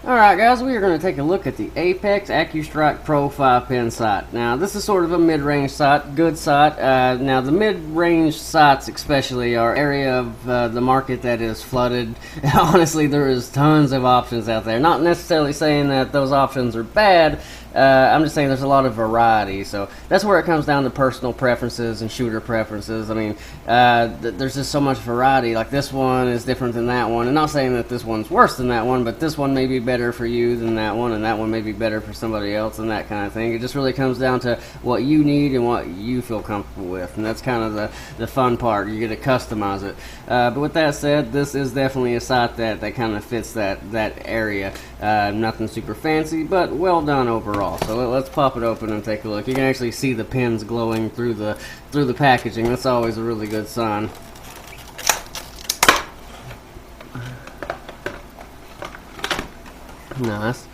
Alright guys, we are going to take a look at the Apex Accu Strike Pro 5-pin sight. Now this is sort of a mid-range sight, good sight. Now the mid-range sights especially are area of the market that is flooded. Honestly, there is tons of options out there. Not necessarily saying that those options are bad, I'm just saying there's a lot of variety. So that's where it comes down to personal preferences and shooter preferences. I mean, there's just so much variety. Like this one is different than that one. And not saying that this one's worse than that one, but this one may be better for you than that one, and that one may be better for somebody else, and that kind of thing. It just really comes down to what you need and what you feel comfortable with, and that's kind of the fun part. You get to customize it. But with that said, this is definitely a sight that kind of fits that area. Nothing super fancy, but well done overall. So let's pop it open and take a look. You can actually see the pins glowing through the packaging. That's always a really good sign. Nice.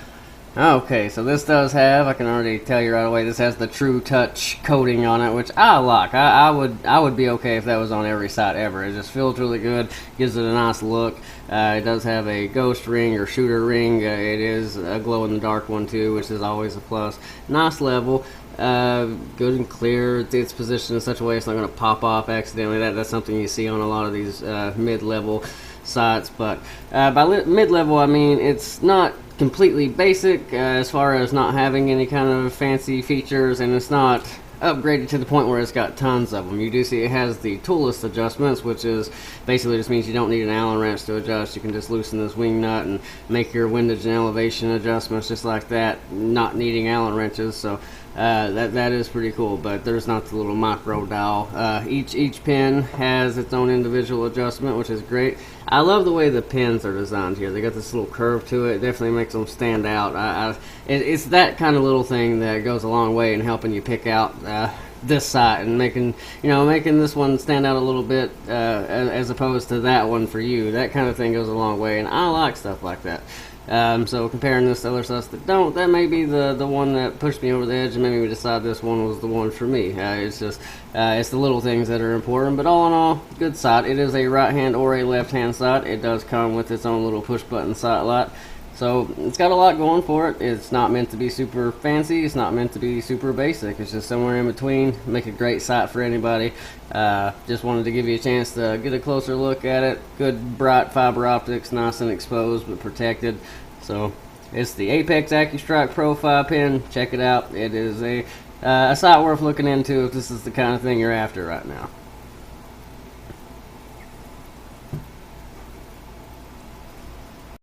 Okay, so this does have, I can already tell you right away, this has the True Touch coating on it, which I like. I would be okay if that was on every sight ever. It just feels really good, gives it a nice look. It does have a ghost ring or shooter ring. It is a glow-in-the-dark one too, which is always a plus. Nice level. Good and clear. It's positioned in such a way it's not going to pop off accidentally. That's something you see on a lot of these mid-level sights. But by mid-level, I mean it's not completely basic as far as not having any kind of fancy features, and it's not upgraded to the point where it's got tons of them. You do see it has the toolless adjustments, which is basically just means you don't need an Allen wrench to adjust. You can just loosen this wing nut and make your windage and elevation adjustments just like that, not needing Allen wrenches. So that is pretty cool. But there's not the little micro dial. Each pin has its own individual adjustment, which is great. I love the way the pins are designed here. They got this little curve to it. It definitely makes them stand out. It's that kind of little thing that goes a long way in helping you pick out this sight and making this one stand out a little bit as opposed to that one for you. That kind of thing goes a long way, and I like stuff like that. So comparing this to other sights that don't, that may be the one that pushed me over the edge and made me decide this one was the one for me. It's just it's the little things that are important, but all in all, good sight. It is a right hand or a left hand sight. It does come with its own little push button sight light. So it's got a lot going for it. It's not meant to be super fancy. It's not meant to be super basic. It's just somewhere in between. Make a great sight for anybody. Just wanted to give you a chance to get a closer look at it. Good bright fiber optics, nice and exposed but protected. So it's the Apex Accu Strike Pro 5-pin. Check it out. It is a sight worth looking into if this is the kind of thing you're after right now.